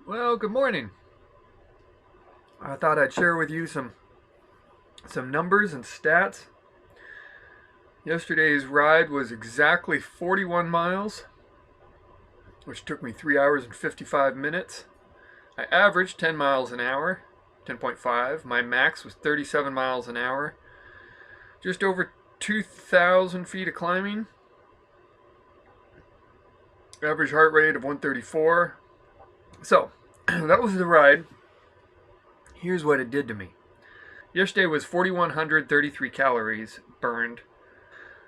Well, good morning. I thought I'd share with you some numbers and stats. Yesterday's ride was exactly 41 miles, which took me 3 hours and 55 minutes. I averaged 10 miles an hour, 10.5. My max was 37 miles an hour. Just over 2,000 feet of climbing. Average heart rate of 134. So, that was the ride. Here's what it did to me. Yesterday was 4,133 calories burned.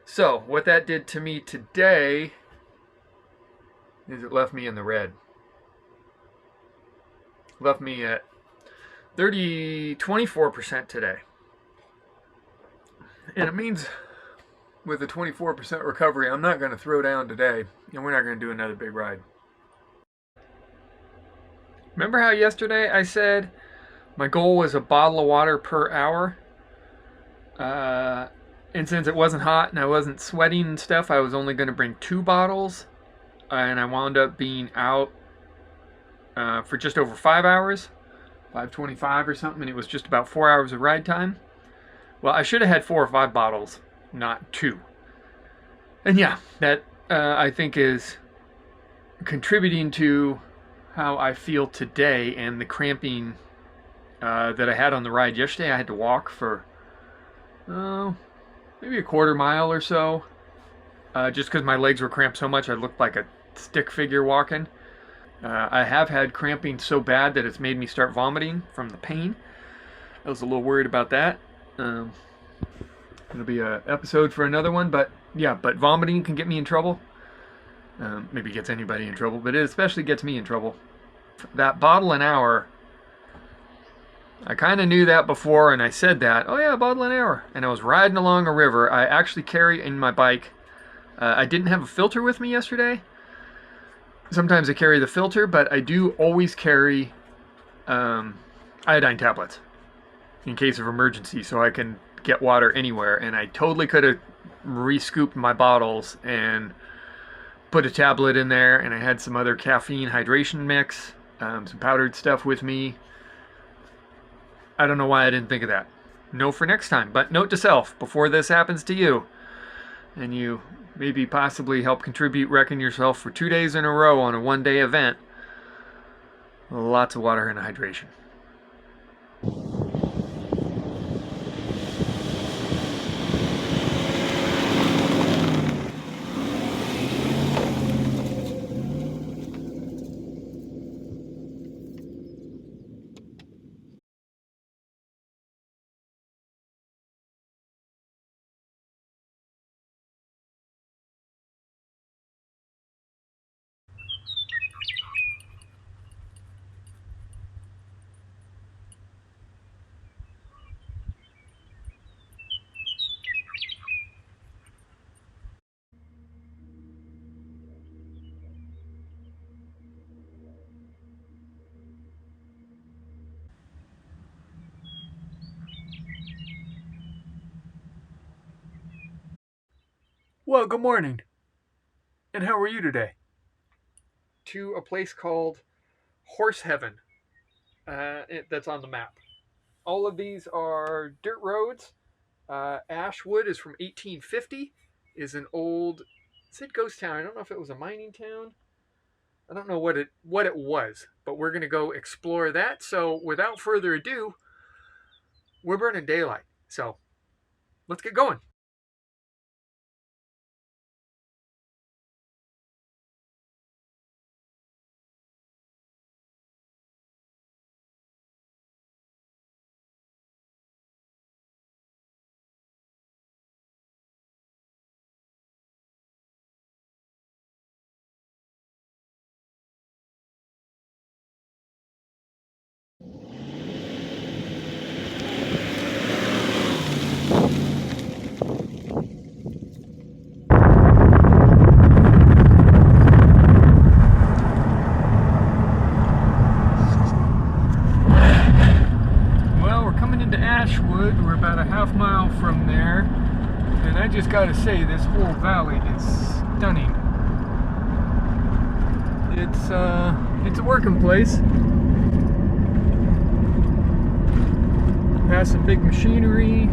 So, what that did to me today is it left me in the red. Left me at 24% today. And it means with a 24% recovery, I'm not going to throw down today, and we're not going to do another big ride. Remember how yesterday I said my goal was a bottle of water per hour? And since it wasn't hot and I wasn't sweating and stuff, I was only going to bring 2 bottles. And I wound up being out for just over 5 hours, 5:25 or something, and it was just about 4 hours of ride time. Well, I should have had 4 or 5 bottles, not 2. And yeah, that I think is contributing to how I feel today and the cramping that I had on the ride yesterday. I had to walk for maybe a quarter mile or so, just because my legs were cramped so much I looked like a stick figure walking. I have had cramping so bad that it's made me start vomiting from the pain. I was a little worried about that. It'll be an episode for another one, but yeah, but vomiting can get me in trouble. Maybe gets anybody in trouble, but it especially gets me in trouble. That bottle an hour, I kind of knew that before, and I said that, oh yeah, a bottle an hour. And I was riding along a river. I actually carry in my bike. I didn't have a filter with me yesterday. Sometimes I carry the filter, but I do always carry iodine tablets in case of emergency, so I can get water anywhere. And I totally could have re-scooped my bottles and put a tablet in there, and I had some other caffeine hydration mix, some powdered stuff with me. I don't know why I didn't think of that. No for next time, but note to self, before this happens to you, and you maybe possibly help contribute wrecking yourself for 2 days in a row on a one-day event, lots of water and hydration. Well, good morning. And how are you today? To a place called Horse Heaven. That's on the map. All of these are dirt roads. Ashwood is from 1850. Is an old, it said ghost town. I don't know if it was a mining town. I don't know what it was, but we're gonna go explore that. So without further ado, we're burning daylight. So let's get going. it's a working place. Has some big machinery.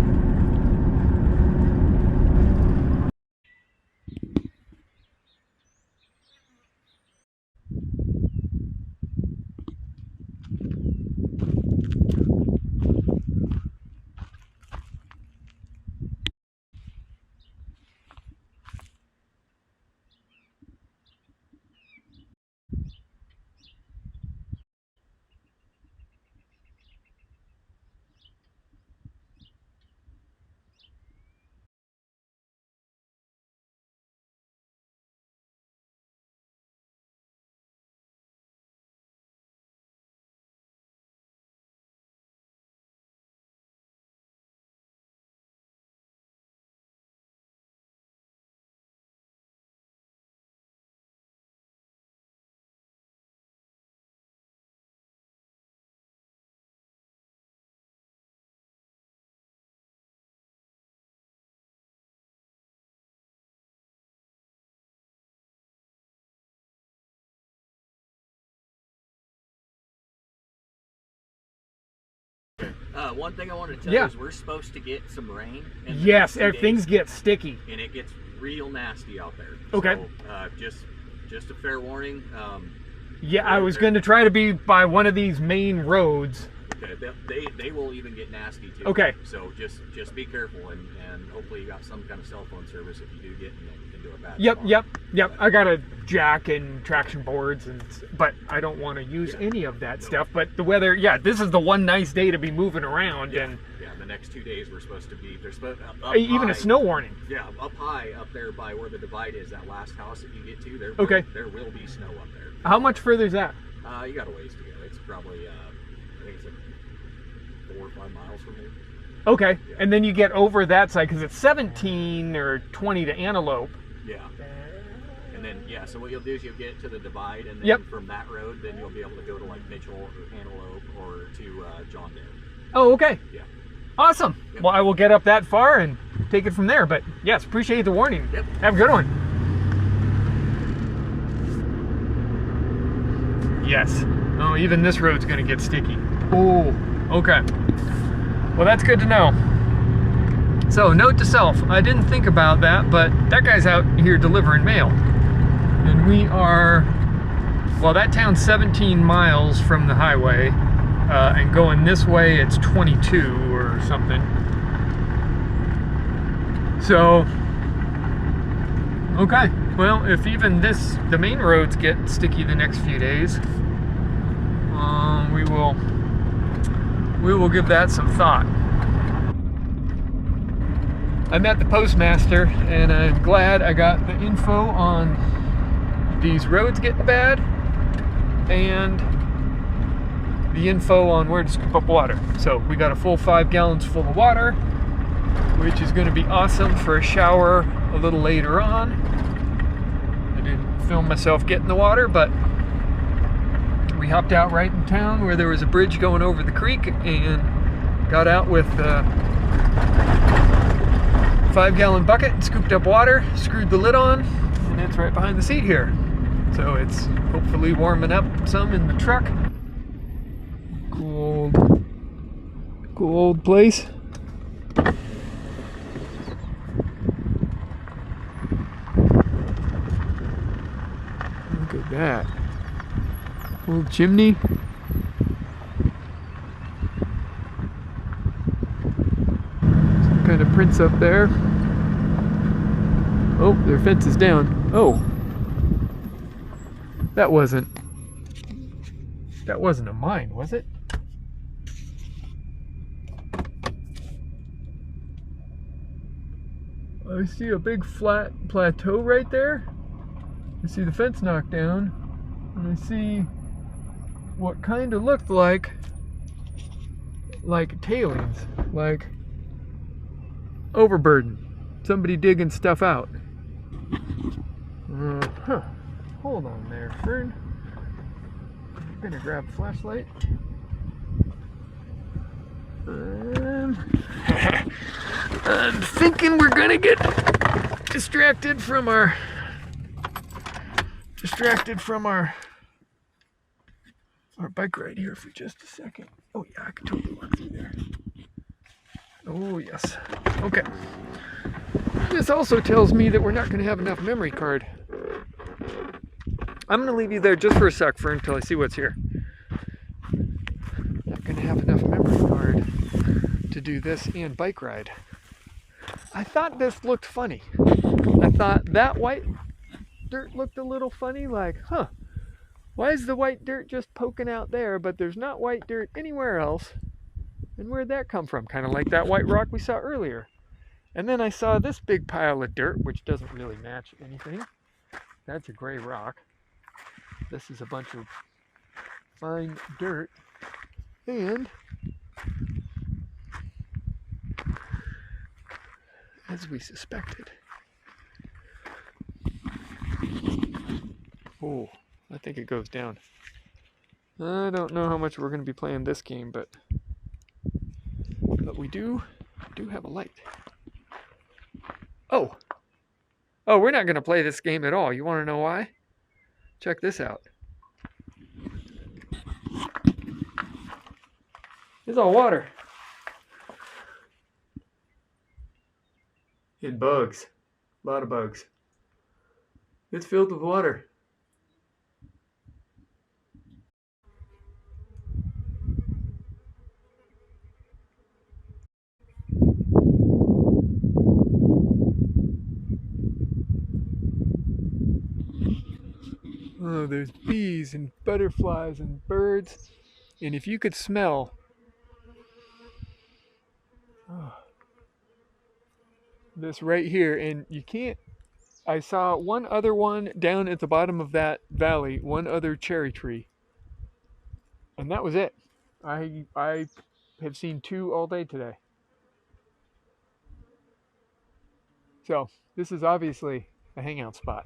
One thing I wanted to tell you is we're supposed to get some rain. Yes, things get sticky. And it gets real nasty out there. Okay. So, just a fair warning. Yeah, I was going to try to be by one of these main roads. Okay, they will even get nasty too. Okay. So just be careful, and hopefully you got some kind of cell phone service if you do get into a bad spot. Yep. I got a jack and traction boards, but I don't want to use any of that stuff. But the weather, this is the one nice day to be moving around. And the next 2 days we're supposed to be, there's supposed even a snow warning. Yeah, up high, up there by where the divide is, that last house that you get to, there will be snow up there. How much further is that? You got a ways to go. It's probably, I think it's like 4 or 5 miles from here. Okay, and then you get over that side because it's 17 or 20 to Antelope. Yeah. And then, so what you'll do is you'll get to the divide, and then from that road, then you'll be able to go to like Mitchell or Antelope or to John Dare. Oh, okay. Yeah. Awesome. Yep. Well, I will get up that far and take it from there. But yes, appreciate the warning. Yep. Have a good one. Yes. Oh, even this road's going to get sticky. Oh, okay. Well, that's good to know. So, note to self, I didn't think about that, but that guy's out here delivering mail. And we are, well, that town's 17 miles from the highway, and going this way, it's 22 or something. So, okay. Well, if even the main roads get sticky the next few days, we will give that some thought. I met the postmaster, and I'm glad I got the info on these roads getting bad and the info on where to scoop up water. So we got a full 5 gallons full of water, which is going to be awesome for a shower a little later on. I didn't film myself getting the water, but we hopped out right in town where there was a bridge going over the creek and got out with a 5-gallon bucket and scooped up water, screwed the lid on, and it's right behind the seat here. So it's hopefully warming up some in the truck. Cool old place. Look at that. Old chimney. Some kind of prints up there. Oh, their fence is down. Oh. That wasn't a mine, was it? I see a big flat plateau right there. I see the fence knocked down. And I see what kind of looked like tailings, like overburden. Somebody digging stuff out. Hold on there, Fern. I'm gonna grab a flashlight. I'm thinking we're gonna get distracted from our our bike ride here for just a second. Oh yeah, I can totally walk through there. Oh yes. Okay. This also tells me that we're not going to have enough memory card. I'm going to leave you there just for a sec, Fern, until I see what's here. Not going to have enough memory card to do this and bike ride. I thought this looked funny. I thought that white dirt looked a little funny, like, huh, why is the white dirt just poking out there, but there's not white dirt anywhere else? And where'd that come from? Kind of like that white rock we saw earlier. And then I saw this big pile of dirt, which doesn't really match anything. That's a gray rock. This is a bunch of fine dirt. And as we suspected. Oh, I think it goes down. I don't know how much we're going to be playing this game, but we do have a light. Oh, we're not going to play this game at all. You want to know why? Check this out. It's all water. And bugs. A lot of bugs. It's filled with water. Oh, there's bees and butterflies and birds. And if you could smell this right here, and you can't, I saw one other one down at the bottom of that valley, one other cherry tree. And that was it. I have seen 2 all day today. So this is obviously a hangout spot.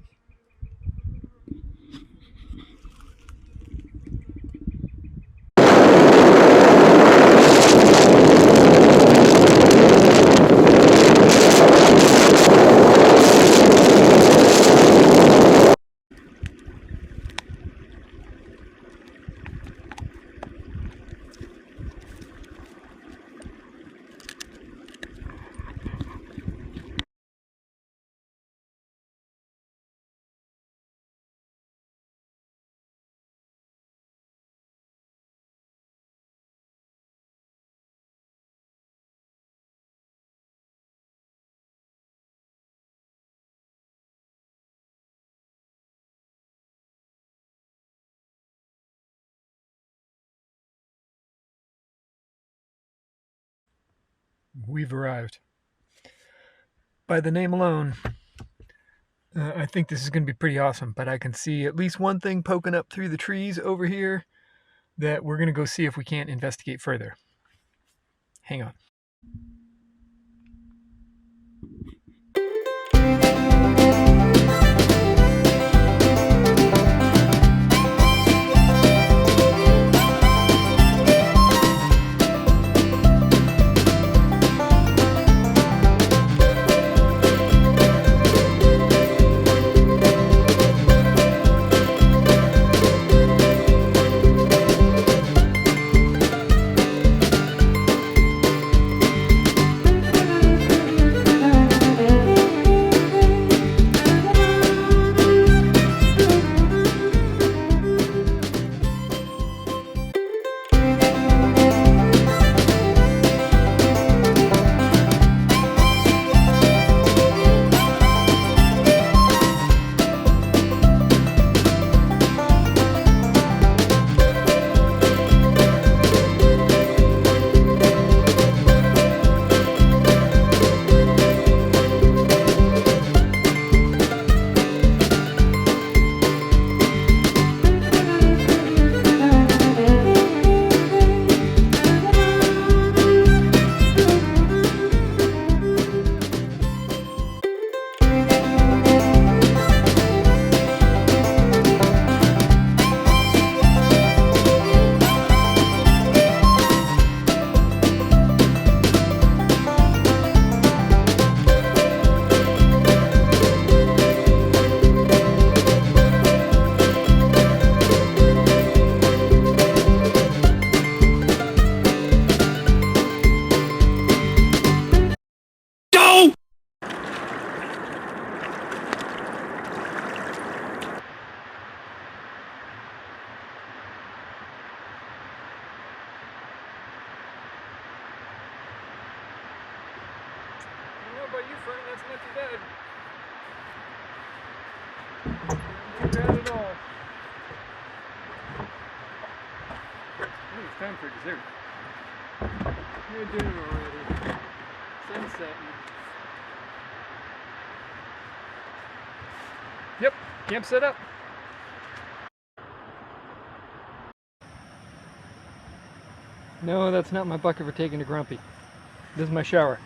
We've arrived. By the name alone, I think this is going to be pretty awesome, but I can see at least one thing poking up through the trees over here that we're going to go see if we can't investigate further. Hang on. you, Fern. That's not too bad. Not too bad at all. I think it's time for dessert. We're dinner already. Sun's setting. Yep, camp set up. No, that's not my bucket for taking to Grumpy. This is my shower.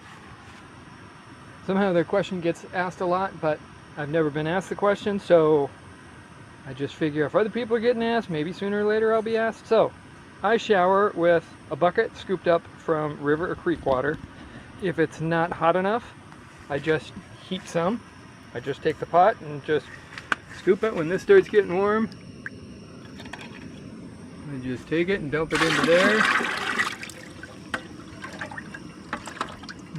Somehow the question gets asked a lot, but I've never been asked the question, so I just figure if other people are getting asked, maybe sooner or later I'll be asked. So, I shower with a bucket scooped up from river or creek water. If it's not hot enough, I just heat some. I just take the pot and just scoop it when this starts getting warm. I just take it and dump it into there.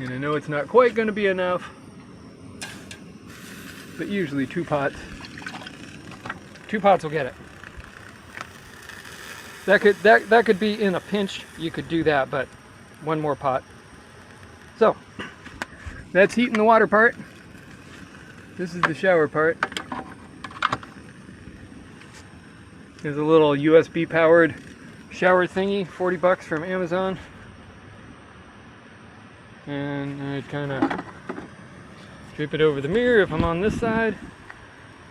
And I know it's not quite going to be enough, but usually 2 pots. 2 pots will get it. That could be in a pinch. You could do that, but 1 more pot. So that's heating the water part. This is the shower part. There's a little USB powered shower thingy, 40 bucks from Amazon. And I kind of drip it over the mirror if I'm on this side.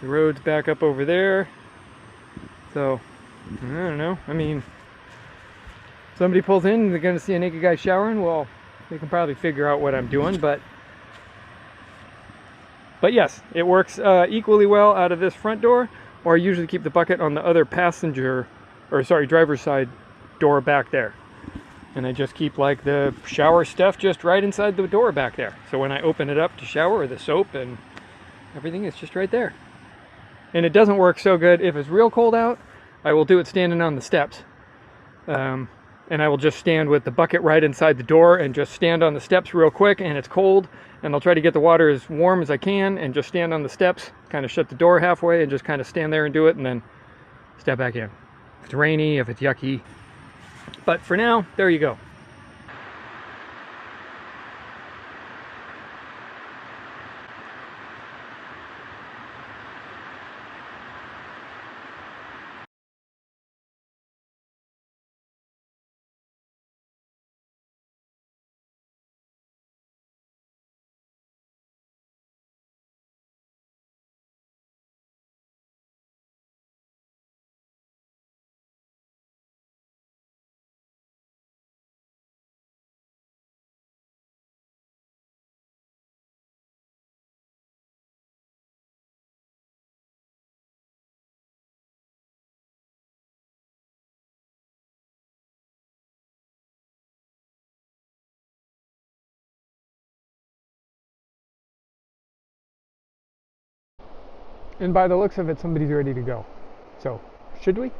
The road's back up over there. So, I don't know. I mean, somebody pulls in and they're going to see a naked guy showering. Well, they can probably figure out what I'm doing, but yes, it works equally well out of this front door, or I usually keep the bucket on the other driver's side door back there. And I just keep like the shower stuff just right inside the door back there. So when I open it up to shower, or the soap and everything is just right there. And it doesn't work so good if it's real cold out. I will do it standing on the steps. And I will just stand with the bucket right inside the door and just stand on the steps real quick, and it's cold. And I'll try to get the water as warm as I can and just stand on the steps, kind of shut the door halfway and just kind of stand there and do it and then step back in. If it's rainy, if it's yucky. But for now, there you go. And by the looks of it, somebody's ready to go. So, should we?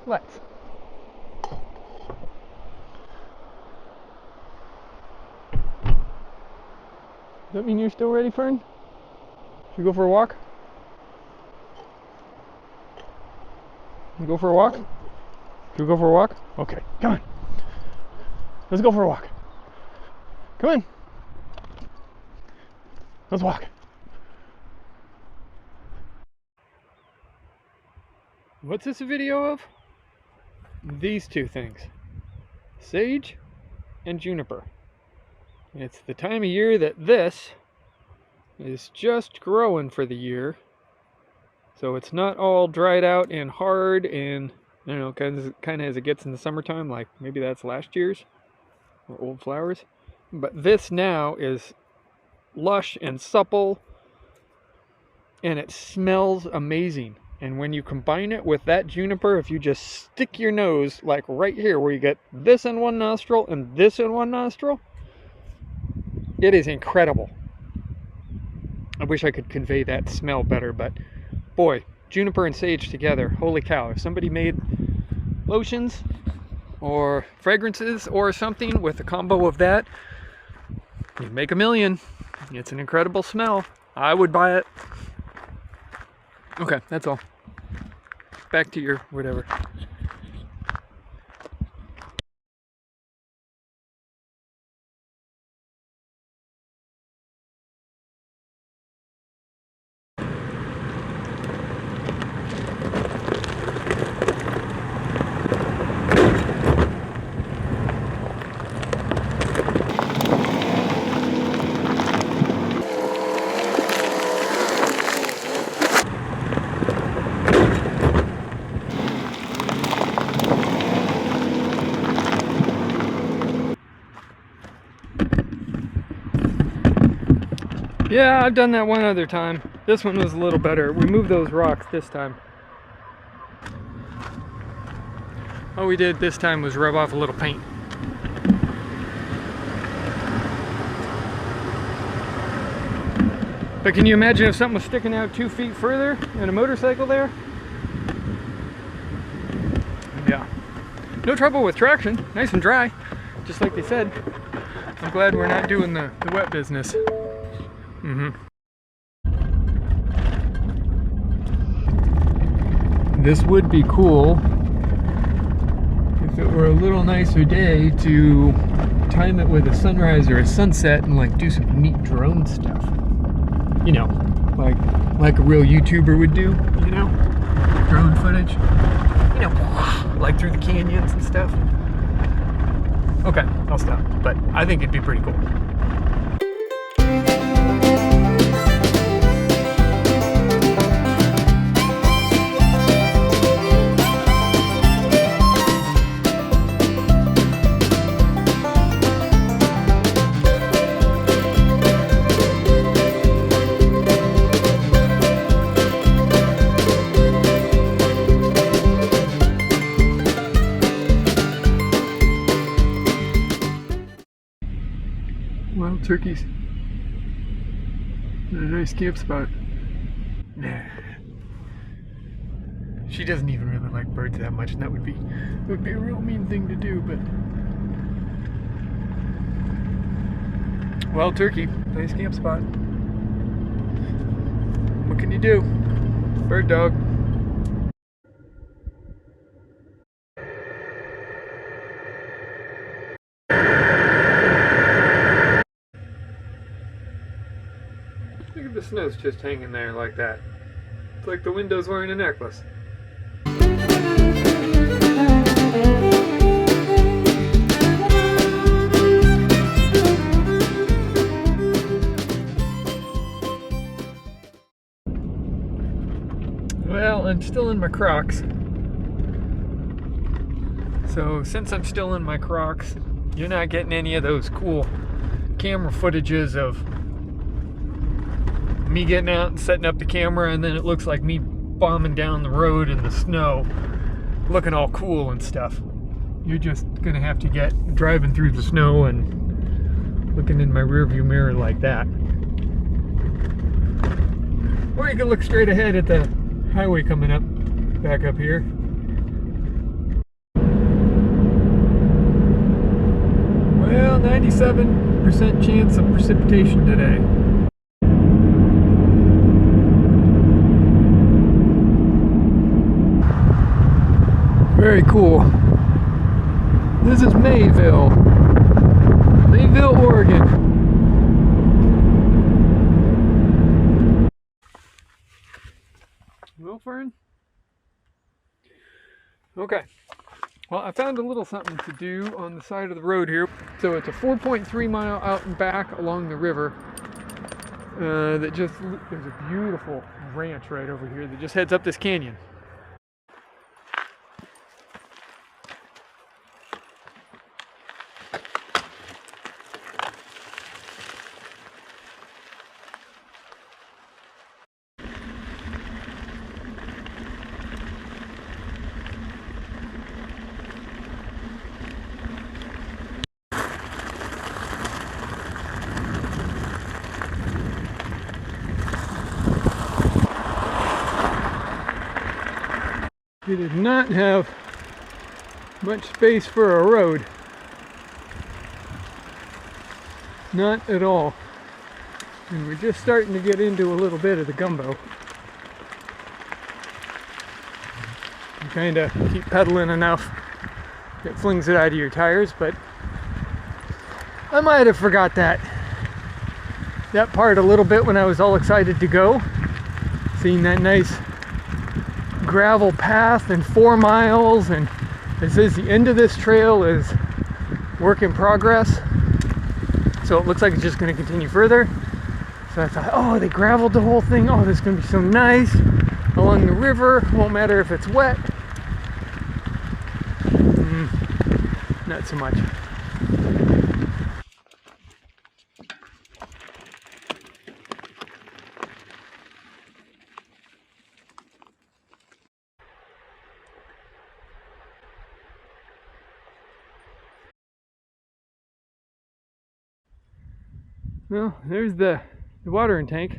Let's. Does that mean you're still ready, Fern? Should we go for a walk? You go for a walk? Should we go for a walk? Okay, come on. Let's go for a walk. Come on. Let's walk. What's this a video of? These 2 things. Sage and juniper. It's the time of year that this is just growing for the year. So it's not all dried out and hard and, I don't know, kind of as it gets in the summertime, like maybe that's last year's or old flowers. But this now is lush and supple, and it smells amazing. And when you combine it with that juniper, if you just stick your nose like right here where you get this in one nostril and this in one nostril, it is incredible. I wish I could convey that smell better, but boy, juniper and sage together, holy cow. If somebody made lotions or fragrances or something with a combo of that, you'd make $1 million. It's an incredible smell. I would buy it. Okay, that's all. Back to your whatever. Yeah, I've done that one other time. This one was a little better. We moved those rocks this time. All we did this time was rub off a little paint. But can you imagine if something was sticking out 2 feet further and a motorcycle there? Yeah. No trouble with traction. Nice and dry, just like they said. I'm glad we're not doing the wet business. This would be cool if it were a little nicer day to time it with a sunrise or a sunset and like do some neat drone stuff. You know, like a real YouTuber would do, you know? Drone footage. You know, like through the canyons and stuff. Okay, I'll stop. But I think it'd be pretty cool. Wild turkeys. And a nice camp spot. Nah. She doesn't even really like birds that much, and that would be a real mean thing to do, but wild turkey, nice camp spot. What can you do? Bird dog. Look at the snow's just hanging there like that. It's like the window's wearing a necklace. Well, I'm still in my Crocs. So since I'm still in my Crocs, you're not getting any of those cool camera footages of me getting out and setting up the camera, and then it looks like me bombing down the road in the snow, looking all cool and stuff. You're just gonna have to get driving through the snow and looking in my rearview mirror like that. Or you can look straight ahead at the highway coming up, back up here. Well, 97% chance of precipitation today. Very cool. This is Mayville, Oregon. Well, Fern? Okay. Well, I found a little something to do on the side of the road here. So it's a 4.3 mile out and back along the river. There's a beautiful ranch right over here that just heads up this canyon. We did not have much space for a road. Not at all. And we're just starting to get into a little bit of the gumbo. You kind of keep pedaling enough it flings it out of your tires, but I might have forgot that part a little bit when I was all excited to go. Seeing that nice gravel path and 4 miles, and it says the end of this trail is work in progress, so it looks like it's just going to continue further. So I thought, oh, they graveled the whole thing. Oh, this is going to be so nice along the river. Won't matter if it's wet. Not so much. Well, there's the watering tank.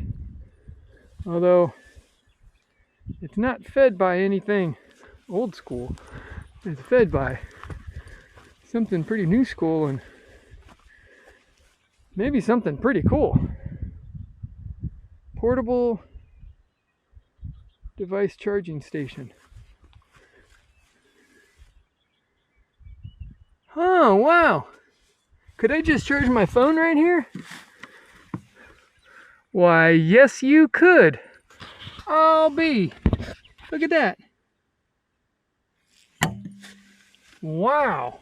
Although it's not fed by anything old school. It's fed by something pretty new school and maybe something pretty cool. Portable device charging station. Oh, wow. Could I just charge my phone right here? Why, yes you could. I'll be. Look at that. Wow.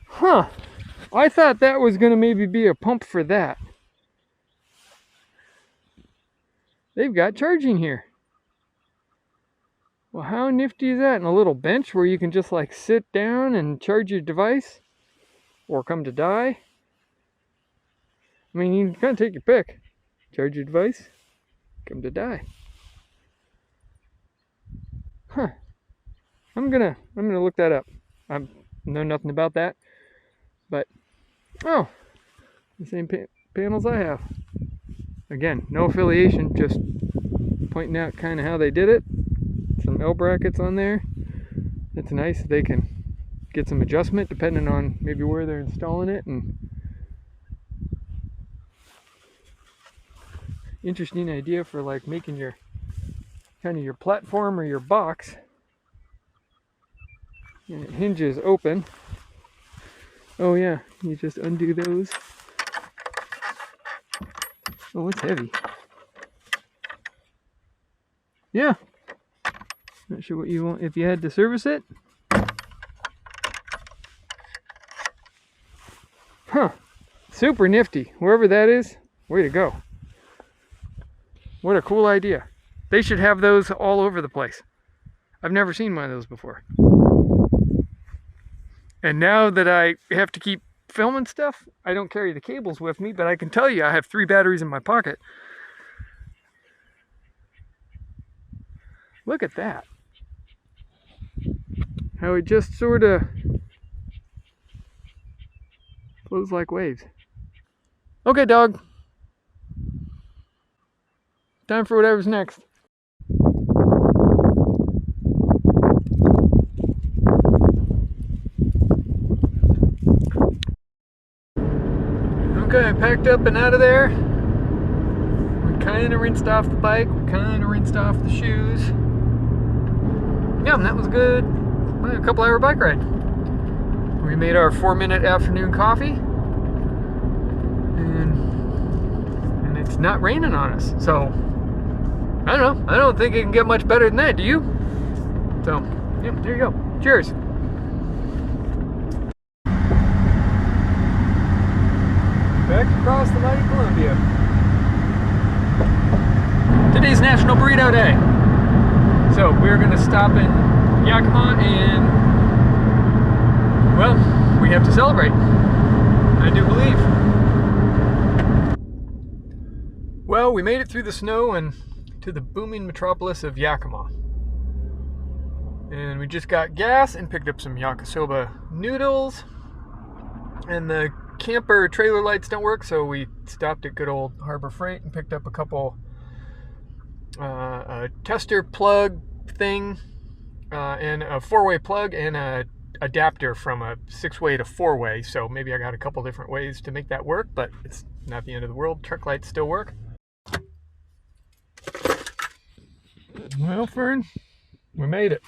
Huh. I thought that was going to maybe be a pump for that. They've got charging here. Well, how nifty is that? And a little bench where you can just like sit down and charge your device or come to die. I mean, you can kind of take your pick. Charge your device, come to die. Huh. I'm gonna look that up. I know nothing about that, but oh, the same panels I have. Again, no affiliation, just pointing out kind of how they did it. Some L brackets on there. It's nice. They can get some adjustment depending on maybe where they're installing it, and interesting idea for like making your kind of your platform or your box. And it hinges open. Oh yeah, you just undo those. Oh, it's heavy. Yeah. Not sure what you want if you had to service it. Huh. Super nifty. Wherever that is, way to go. What a cool idea. They should have those all over the place. I've never seen one of those before. And now that I have to keep filming stuff, I don't carry the cables with me, but I can tell you I have 3 batteries in my pocket. Look at that. How it just sort of flows like waves. Okay, dog. Time for whatever's next. Okay, I packed up and out of there. We kind of rinsed off the bike. We kind of rinsed off the shoes. Yeah, and that was good. A couple hour bike ride. We made our 4-minute afternoon coffee. And it's not raining on us. So, I don't know. I don't think it can get much better than that, do you? So, yeah, there you go. Cheers. Back across the mighty Columbia. Today's National Burrito Day. So we're going to stop in Yakima and, well, we have to celebrate. I do believe. Well, we made it through the snow and to the booming metropolis of Yakima. And we just got gas and picked up some yakisoba noodles. And the camper trailer lights don't work, so we stopped at good old Harbor Freight and picked up a couple a tester plug thing and a 4-way plug and a adapter from a 6-way to 4-way. So maybe I got a couple different ways to make that work, but it's not the end of the world. Truck lights still work. Well, Fern, we made it.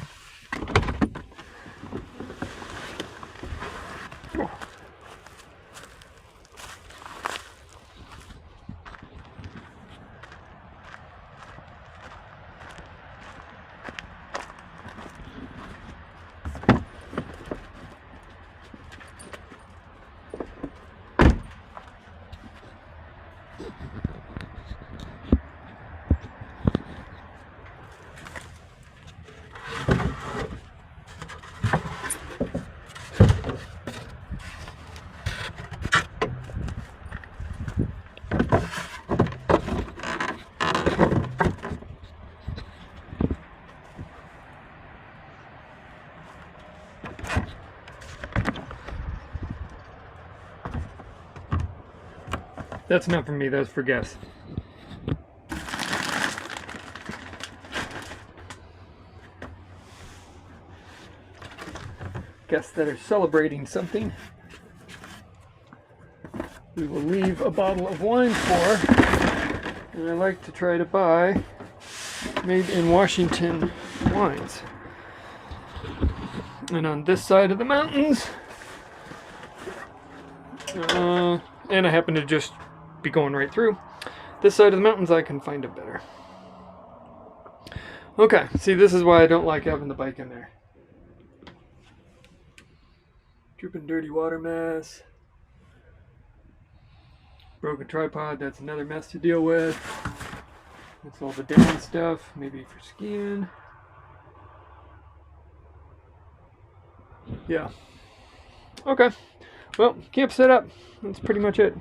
That's not for me, that's for guests. Guests that are celebrating something, we will leave a bottle of wine for. And I like to try to buy made in Washington wines. And on this side of the mountains, and I happen to just be going right through this side of the mountains, I can find it better. Okay, see, this is why I don't like having the bike in there. Dripping dirty water mess. Broken tripod, that's another mess to deal with. That's all the down stuff, maybe for skiing. Yeah. Okay. Well, camp set up. That's pretty much it.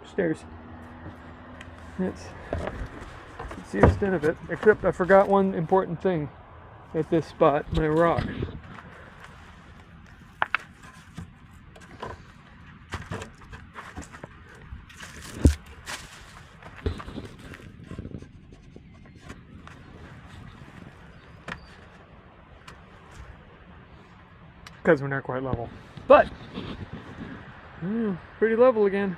Stairs. That's the extent of it. Except I forgot one important thing at this spot, my rock. Because we're not quite level. But, pretty level again.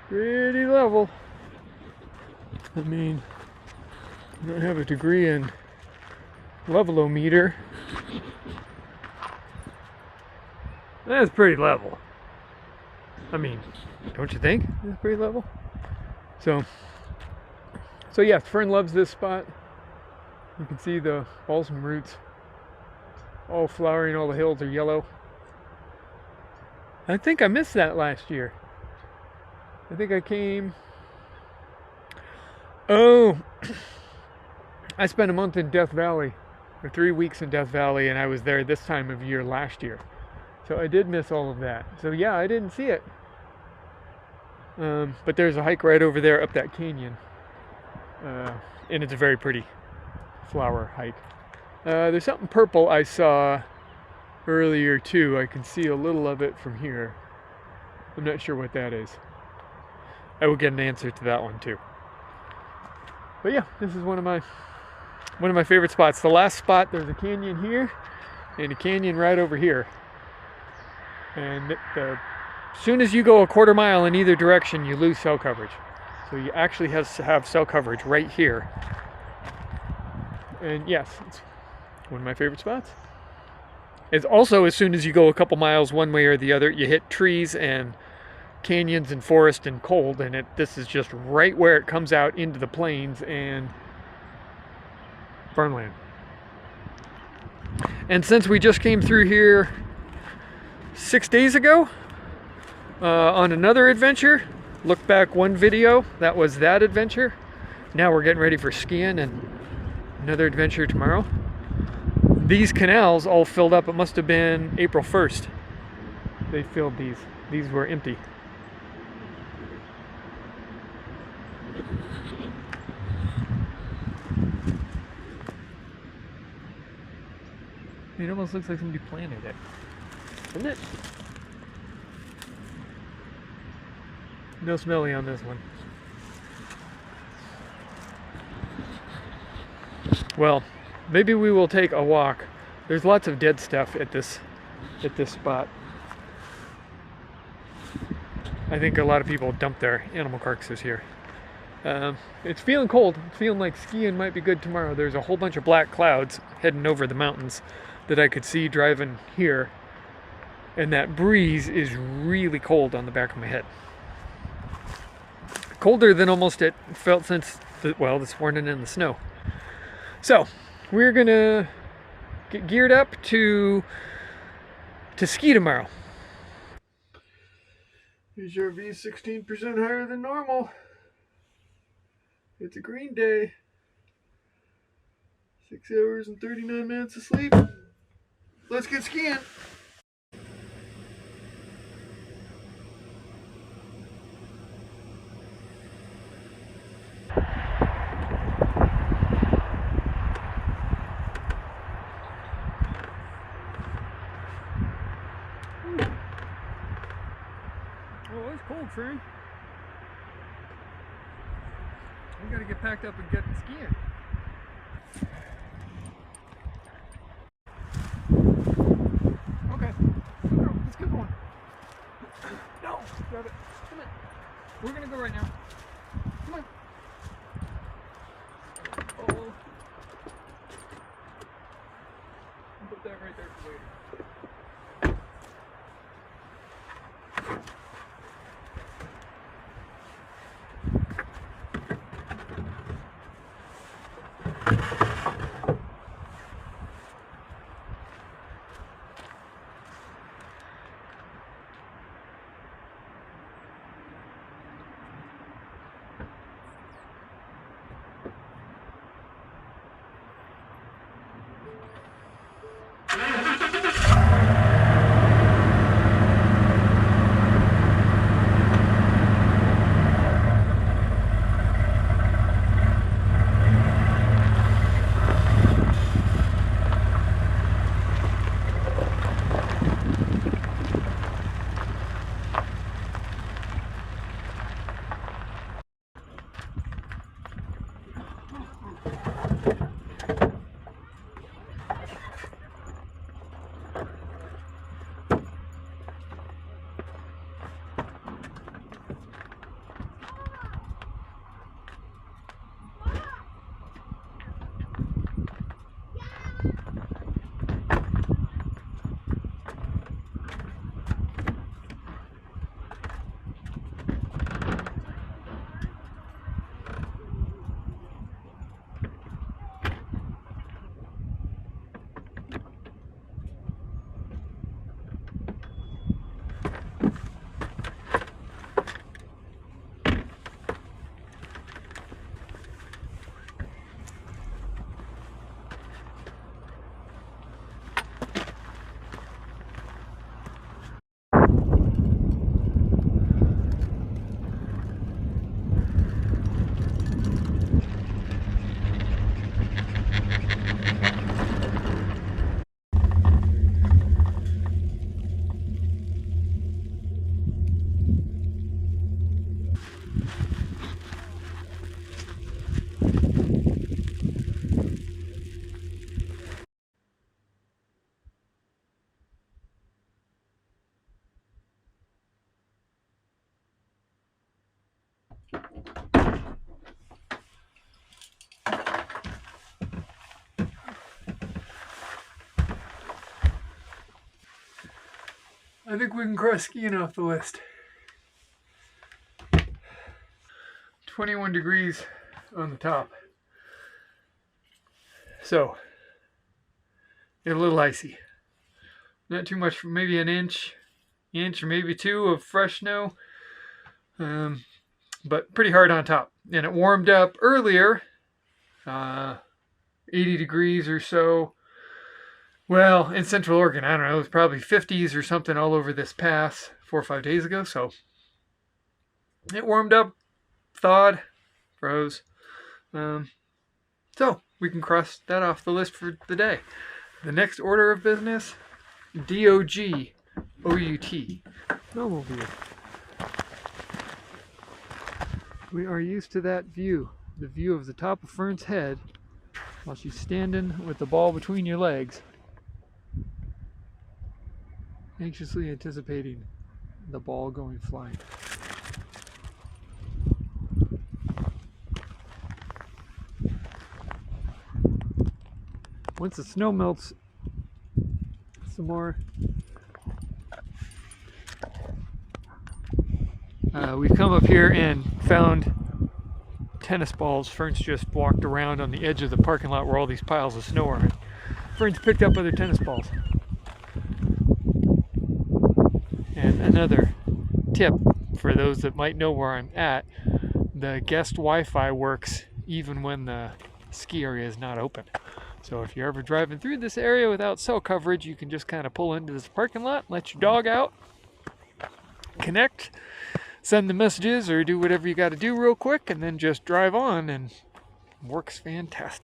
Pretty level. I mean, I don't have a degree in levelometer. That's pretty level. I mean, don't you think? It's pretty level. So yeah, Fern loves this spot. You can see the balsam roots all flowering, all the hills are yellow. I think I missed that last year. I think I came... Oh, I spent a month in Death Valley, or 3 weeks in Death Valley, and I was there this time of year last year. So I did miss all of that. So yeah, I didn't see it. But there's a hike right over there up that canyon. And it's a very pretty flower hike. There's something purple I saw earlier too. I can see a little of it from here. I'm not sure what that is. I will get an answer to that one too. But yeah, this is one of my favorite spots. The last spot, there's a canyon here and a canyon right over here. And as soon as you go a quarter mile in either direction, you lose cell coverage. So you actually have to have cell coverage right here. And yes, it's one of my favorite spots. It's also, as soon as you go a couple miles one way or the other, you hit trees and canyons and forest and cold, and this is just right where it comes out into the plains and farmland. And since we just came through here 6 days ago on another adventure, look back one video, that was that adventure. Now we're getting ready for skiing and another adventure tomorrow. These canals all filled up. It must have been April 1st. They filled these. These were empty. It almost looks like somebody planted it, doesn't it? No smelly on this one. Well, maybe we will take a walk. There's lots of dead stuff at this spot. I think a lot of people dump their animal carcasses here. It's feeling cold. It's feeling like skiing might be good tomorrow. There's a whole bunch of black clouds heading over the mountains that I could see driving here. And that breeze is really cold on the back of my head. Colder than almost it felt since, this morning in the snow. So, we're gonna get geared up to ski tomorrow. HRV 16% higher than normal. It's a green day. 6 hours and 39 minutes of sleep. Let's get skiing. Oh, it's cold, Fern. gotta get packed up and get skiing. Okay, let's get going. No, grab it. Come on. We're gonna go right now. Come on. Oh. I'll put that right there for later. I think we can cross skiing off the list. 21 degrees on the top. So, it's a little icy. Not too much, maybe an inch or maybe two of fresh snow. But pretty hard on top. And it warmed up earlier, 80 degrees or so. Well, in Central Oregon, I don't know, it was probably 50s or something all over this pass 4 or 5 days ago. So it warmed up, thawed, froze. So we can cross that off the list for the day. The next order of business, DOG OUT, snowmobile. We are used to that view, the view of the top of Fern's head while she's standing with the ball between your legs, anxiously anticipating the ball going flying. Once the snow melts some more, we've come up here and found tennis balls. Fern's just walked around on the edge of the parking lot where all these piles of snow are. Fern's picked up other tennis balls. And another tip for those that might know where I'm at, the guest Wi-Fi works even when the ski area is not open. So if you're ever driving through this area without cell coverage, you can just kind of pull into this parking lot, let your dog out, connect, send the messages or do whatever you got to do real quick, and then just drive on, and it works fantastic.